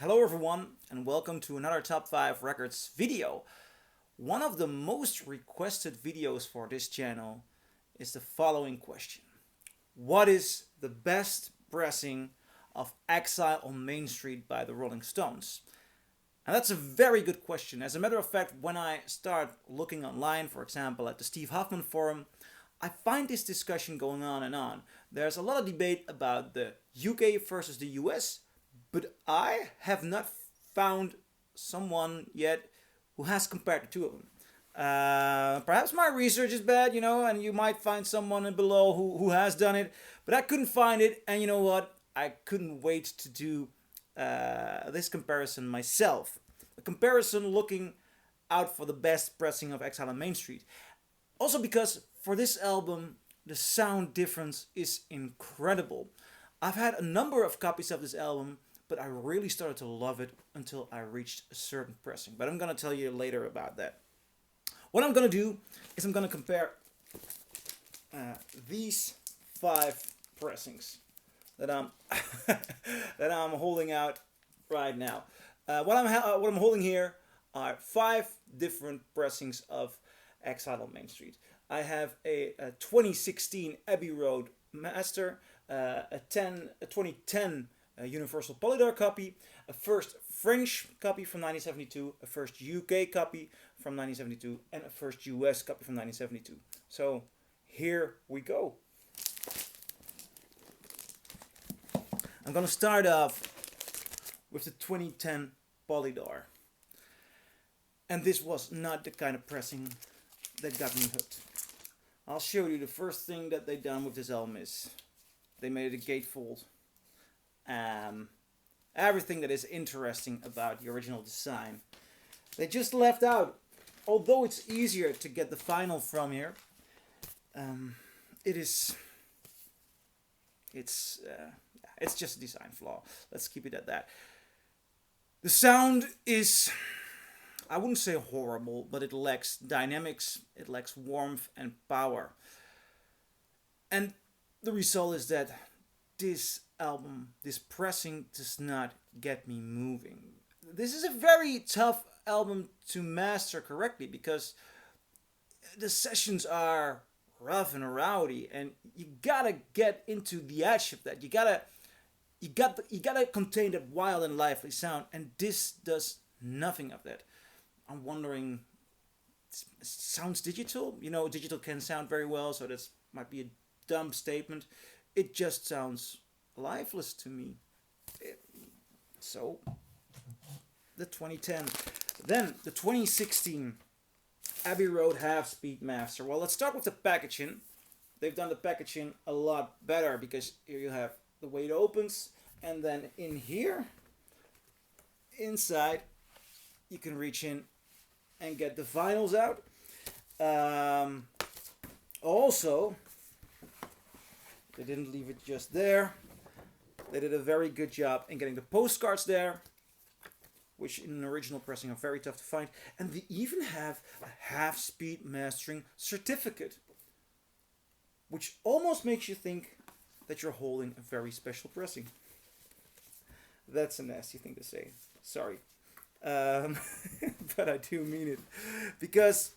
Hello everyone and welcome to another Top 5 Records video. One of the most requested videos for this channel is the following question. What is the best pressing of Exile on Main Street by the Rolling Stones? And that's a very good question. As a matter of fact, when I start looking online, for example, at the Steve Hoffman forum, I find this discussion going on and on. There's a lot of debate about the UK versus the US, but I have not found someone yet who has compared the two of them. Perhaps my research is bad, and you might find someone below who has done it, but I couldn't find it, and you know what? I couldn't wait to do this comparison myself. A comparison looking out for the best pressing of Exile on Main Street. Also because for this album, the sound difference is incredible. I've had a number of copies of this album, but I really started to love it until I reached a certain pressing. But I'm gonna tell you later about that. What I'm gonna do is I'm gonna compare these five pressings that I'm that I'm holding out right now. What I'm holding here are five different pressings of Exile on Main Street. I have a 2016 Abbey Road Master, a 2010 Universal Polydor copy, a first French copy from 1972, a first UK copy from 1972, and a first US copy from 1972. So here we go. I'm gonna start off with the 2010 Polydor. And this was not the kind of pressing that got me hooked. I'll show you the first thing that they done with this album is they made it a gatefold. Everything that is interesting about the original design they just left out. Although it's easier to get the vinyl from here, it is it's just a design flaw. Let's keep it at that. The sound is, I wouldn't say horrible, but it lacks dynamics, it lacks warmth and power. And the result is that this album, this pressing, does not get me moving. This is a very tough album to master correctly because the sessions are rough and rowdy, and you gotta get into the edge of that. You gotta contain that wild and lively sound, and this does nothing of that. I'm wondering, it sounds digital. Digital can sound very well, so this might be a dumb statement. It just sounds lifeless to me. So, the 2010. Then, the 2016 Abbey Road Half-Speed Master. Well, let's start with the packaging. They've done the packaging a lot better because here you have the way it opens, and then in here, inside, you can reach in and get the vinyls out. Also, they didn't leave it just there. They did a very good job in getting the postcards there, which in an original pressing are very tough to find. And they even have a half-speed mastering certificate, which almost makes you think that you're holding a very special pressing. That's a nasty thing to say. Sorry. But I do mean it. Because,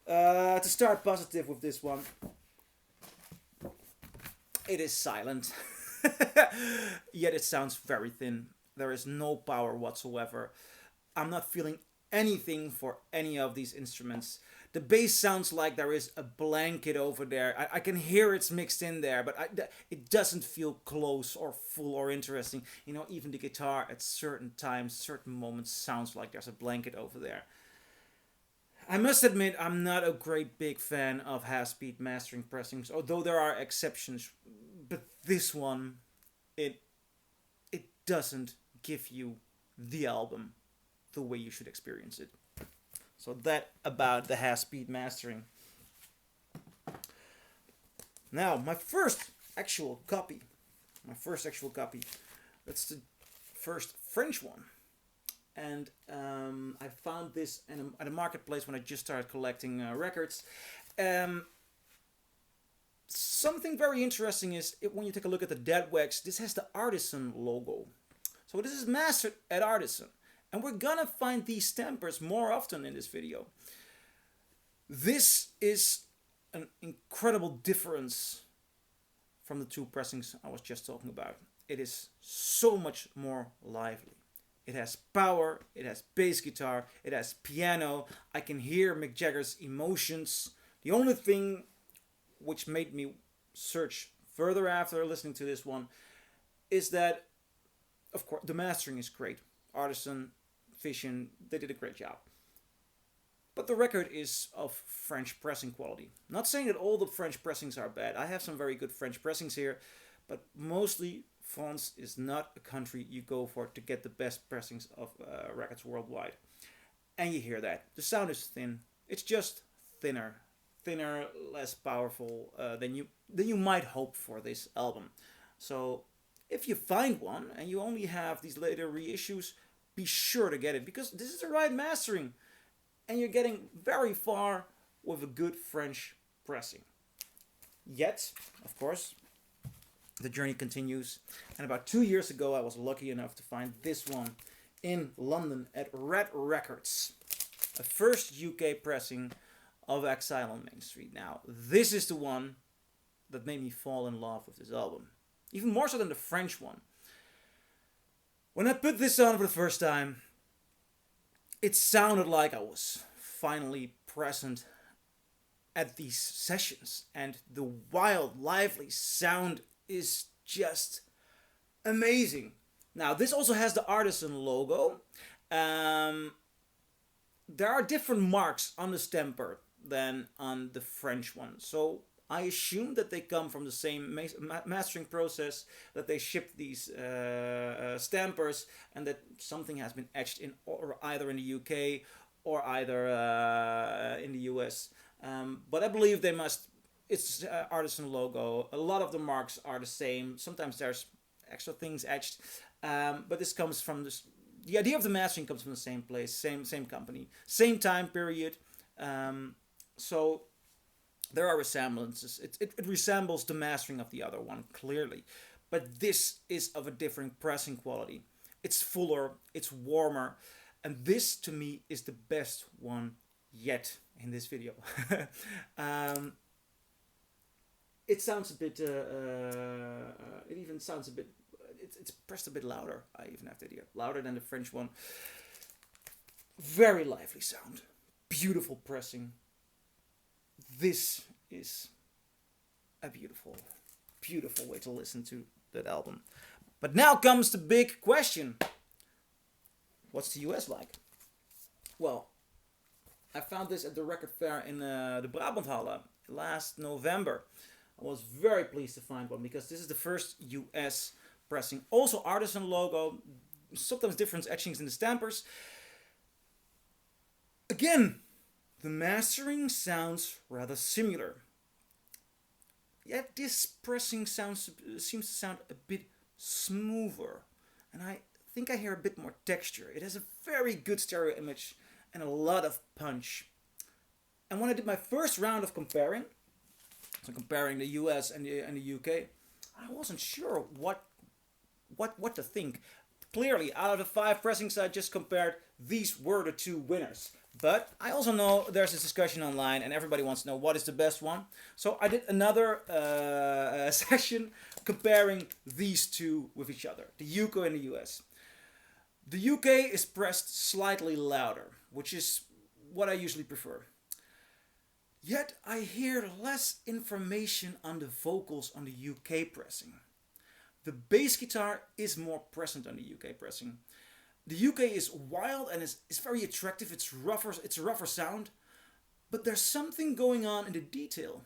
to start positive with this one, it is silent. Yet it sounds very thin. There is no power whatsoever. I'm not feeling anything for any of these instruments. The bass sounds like there is a blanket over there. I can hear it's mixed in there, but it doesn't feel close or full or interesting. Even the guitar at certain times, certain moments sounds like there's a blanket over there. I must admit, I'm not a great big fan of half-speed mastering pressings, although there are exceptions. But this one, it doesn't give you the album the way you should experience it. So that about the half-speed mastering. Now, my first actual copy. That's the first French one. And I found this at a marketplace when I just started collecting records. Something very interesting is when you take a look at the dead wax, this has the artisan logo. So this is mastered at Artisan. And we're gonna find these stampers more often in this video. This is an incredible difference from the two pressings I was just talking about. It is so much more lively. It has power, it has bass guitar, it has piano. I can hear Mick Jagger's emotions. The only thing which made me search further after listening to this one is that, of course, the mastering is great. Artisan, Fission, they did a great job. But the record is of French pressing quality. Not saying that all the French pressings are bad. I have some very good French pressings here, but mostly France is not a country you go for to get the best pressings of records worldwide. And you hear that. The sound is thin. It's just thinner, less powerful than you might hope for this album. So if you find one and you only have these later reissues, be sure to get it, because this is the right mastering. And you're getting very far with a good French pressing. Yet, of course, the journey continues. And about 2 years ago, I was lucky enough to find this one in London at Red Records. A first UK pressing of Exile on Main Street. Now, this is the one that made me fall in love with this album. Even more so than the French one. When I put this on for the first time, it sounded like I was finally present at these sessions, and the wild, lively sound is just amazing. Now, this also has the Artisan logo. There are different marks on the stamper than on the French one, so I assume that they come from the same mastering process, that they shipped these stampers, and that something has been etched in either in the UK or either in the US. But I believe they must. It's Artisan logo. A lot of the marks are the same. Sometimes there's extra things etched, but this comes from this. The idea of the mastering comes from the same place, same company, same time period. So there are resemblances. It resembles the mastering of the other one, clearly. But this is of a different pressing quality. It's fuller, it's warmer, and this, to me, is the best one yet in this video. It sounds a bit, it even sounds a bit, it's pressed a bit louder, I even have the idea. Louder than the French one. Very lively sound. Beautiful pressing. This is a beautiful, beautiful way to listen to that album. But now comes the big question. What's the US like? Well, I found this at the record fair in the Brabanthalle last November. I was very pleased to find one, because this is the first US pressing. Also Artisan logo, sometimes different etchings in the stampers. Again, the mastering sounds rather similar. Yet this pressing seems to sound a bit smoother. And I think I hear a bit more texture. It has a very good stereo image and a lot of punch. And when I did my first round of comparing, so comparing the US and the UK, I wasn't sure what to think. Clearly, out of the 5 pressings I just compared, these were the 2 winners. But I also know there's this discussion online and everybody wants to know what is the best one. So I did another session comparing these 2 with each other, the UK and the US. The UK is pressed slightly louder, which is what I usually prefer. Yet I hear less information on the vocals on the UK pressing. The bass guitar is more present on the UK pressing. The UK is wild and is very attractive. It's a rougher sound, but there's something going on in the detail.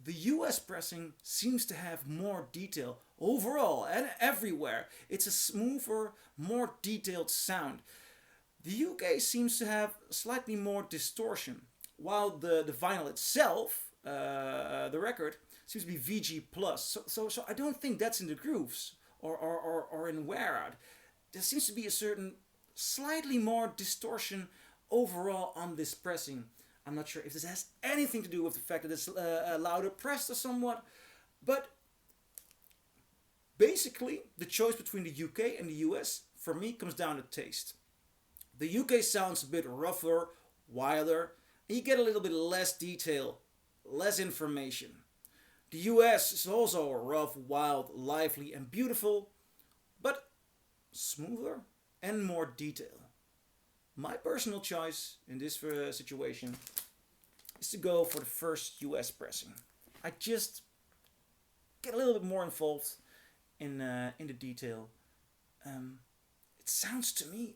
The US pressing seems to have more detail overall and everywhere. It's a smoother, more detailed sound. The UK seems to have slightly more distortion, while the vinyl itself, the record, seems to be VG+. So I don't think that's in the grooves or in wear out. There seems to be a certain slightly more distortion overall on this pressing. I'm not sure if this has anything to do with the fact that it's louder pressed or somewhat, but basically the choice between the UK and the US for me comes down to taste. The UK sounds a bit rougher, wilder, and you get a little bit less detail, less information. The US is also rough, wild, lively, and beautiful, but smoother and more detail. My personal choice in this situation is to go for the first US pressing. I just get a little bit more involved in the detail. It sounds to me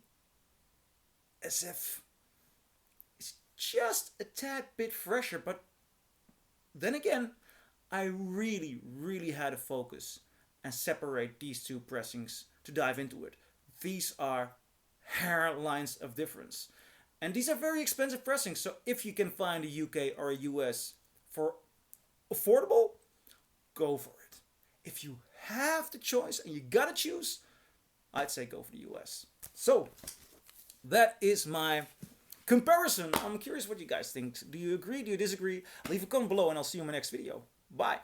as if it's just a tad bit fresher, but then again, I really had to focus and separate these two pressings to dive into it. These are hair lines of difference. And these are very expensive pressings, so if you can find a UK or a US for affordable, go for it. If you have the choice and you gotta choose, I'd say go for the US. So, that is my comparison. I'm curious what you guys think. Do you agree? Do you disagree? Leave a comment below and I'll see you in my next video. Bye.